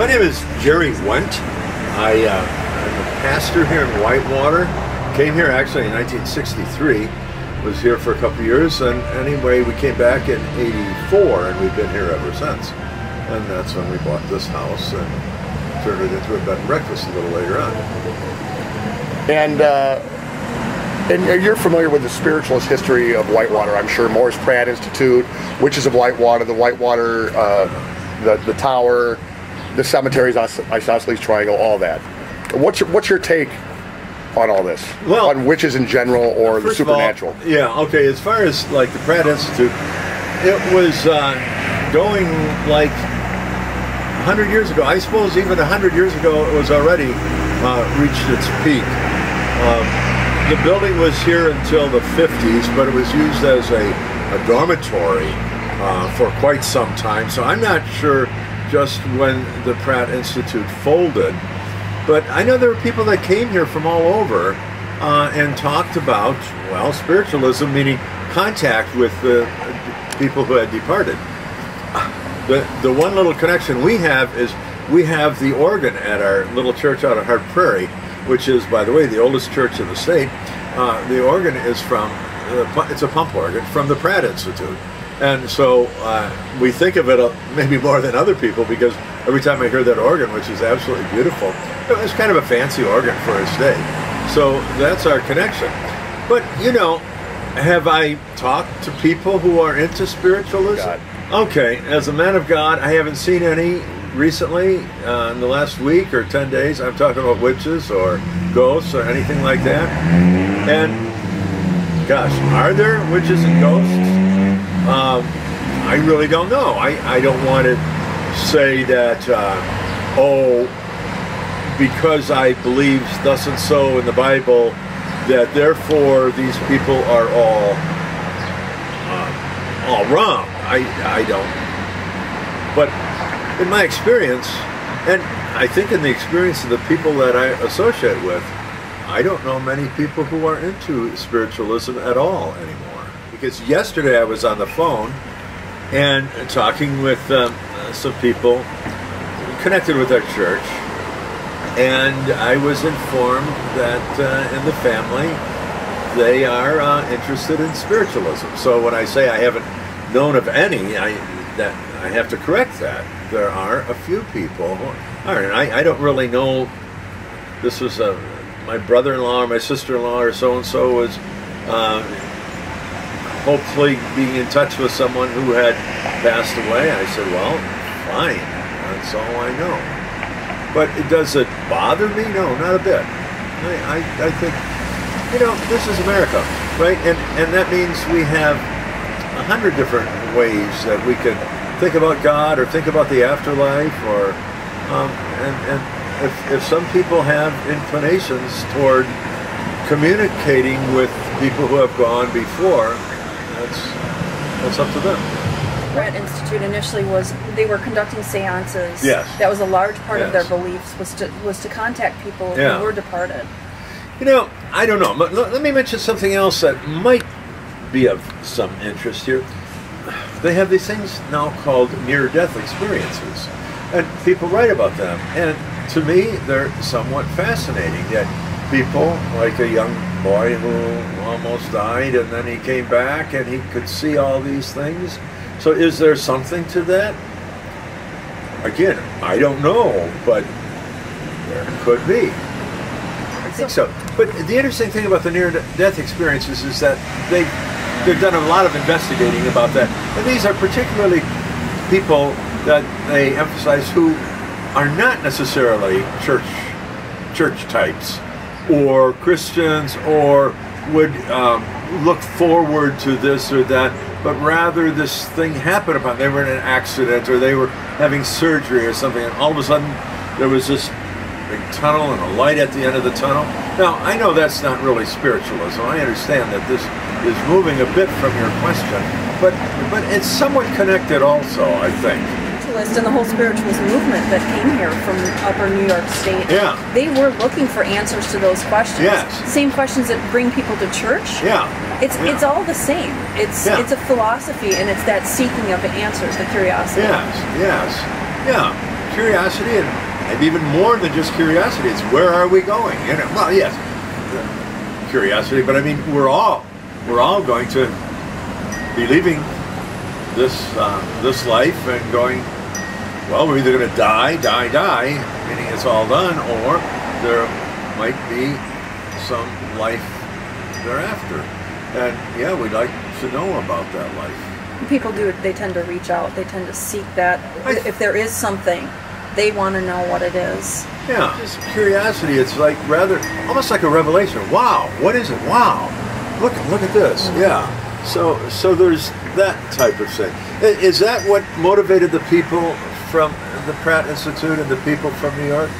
My name is Jerry Wendt. I'm a pastor here in Whitewater. Came here actually in 1963. Was here for a couple of years, and anyway, we came back in '84, and we've been here ever since. And that's when we bought this house and turned it into a bed and breakfast a little later on. And you're familiar with the spiritualist history of Whitewater, I'm sure. Morris Pratt Institute, Witches of Whitewater, the Whitewater, the Tower, the cemeteries, Isosceles Triangle, all that. What's your take on all this? Well, on witches in general or the supernatural? Okay, as far as like the Pratt Institute, it was going like 100 years ago. I suppose even 100 years ago it was already reached its peak. The building was here until the 50s, but it was used as a dormitory for quite some time. So I'm not sure just when the Pratt Institute folded, but I know there were people that came here from all over and talked about, well, spiritualism, meaning contact with the people who had departed. The one little connection we have is we have the organ at our little church out of Hart Prairie, which is, by the way, the oldest church in the state. The organ is from, it's a pump organ from the Pratt Institute. And so we think of it maybe more than other people, because every time I hear that organ, which is absolutely beautiful, it's kind of a fancy organ for its day. So that's our connection. But, you know, have I talked to people who are into spiritualism? God. Okay, as a man of God, I haven't seen any recently in the last week or 10 days. I'm talking about witches or ghosts or anything like that. And gosh, are there witches and ghosts? I really don't know. I don't want to say that, oh, because I believe thus and so in the Bible, that therefore these people are all wrong. I don't. But in my experience, and I think in the experience of the people that I associate with, I don't know many people who are into spiritualism at all anymore. Because yesterday I was on the phone and talking with some people connected with our church, and I was informed that in the family they are interested in spiritualism. So when I say I haven't known of any, I have to correct that. There are a few people who are, and I don't really know. This was my brother-in-law or my sister-in-law or so-and-so was hopefully being in touch with someone who had passed away. I said, well, fine, that's all I know. But does it bother me? No, not a bit. I think, you know, this is America, right? And that means we have 100 different ways that we can think about God or think about the afterlife, or and if some people have inclinations toward communicating with people who have gone before, that's up to them. Pratt Institute initially they were conducting seances. Yes. That was a large part of their beliefs, was to contact people who were departed. You know, I don't know. Let me mention something else that might be of some interest here. They have these things now called near-death experiences, and people write about them. And to me, they're somewhat fascinating. That people, like a young boy who almost died, and then he came back, and he could see all these things. So is there something to that? Again, I don't know, but there could be. I think so. But the interesting thing about the near-death experiences is that they've done a lot of investigating about that. And these are particularly people that they emphasize who are not necessarily church types or Christians, or would look forward to this or that, but rather this thing happened upon them. They were in an accident, or they were having surgery or something, and all of a sudden there was this big tunnel and a light at the end of the tunnel. Now, I know that's not really spiritualism. I understand that this is moving a bit from your question, but it's somewhat connected also, I think. And the whole spiritualist movement that came here from upper New York State, they were looking for answers to those questions. Yes. Same questions that bring people to church. It's all the same. It's a philosophy, and it's that seeking of the answers, the curiosity. Yes. curiosity, and maybe even more than just curiosity. It's where are we going? You know, well, yes, curiosity, but I mean, we're all going to be leaving this life and going. Well, we're either going to die, meaning it's all done, or there might be some life thereafter. And yeah, we'd like to know about that life. People do, they tend to reach out, they tend to seek that. If there is something, they want to know what it is. Yeah, just curiosity. It's like almost like a revelation. Wow, what is it? Wow, look at this. Yeah. So there's that type of thing. Is that what motivated the people from the Pratt Institute and the people from New York?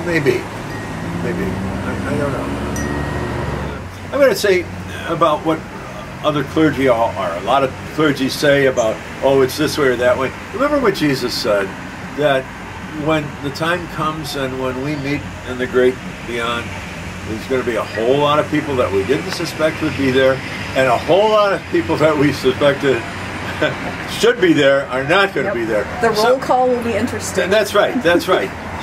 Maybe. I don't know. I'm going to say about what other clergy are. A lot of clergy say about, oh, it's this way or that way. Remember what Jesus said, that when the time comes and when we meet in the great beyond, there's going to be a whole lot of people that we didn't suspect would be there, and a whole lot of people that we suspected should be there are not going to be there. The roll call will be interesting. That's right.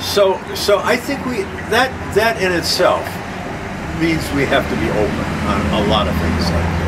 So I think that in itself means we have to be open on a lot of things like that.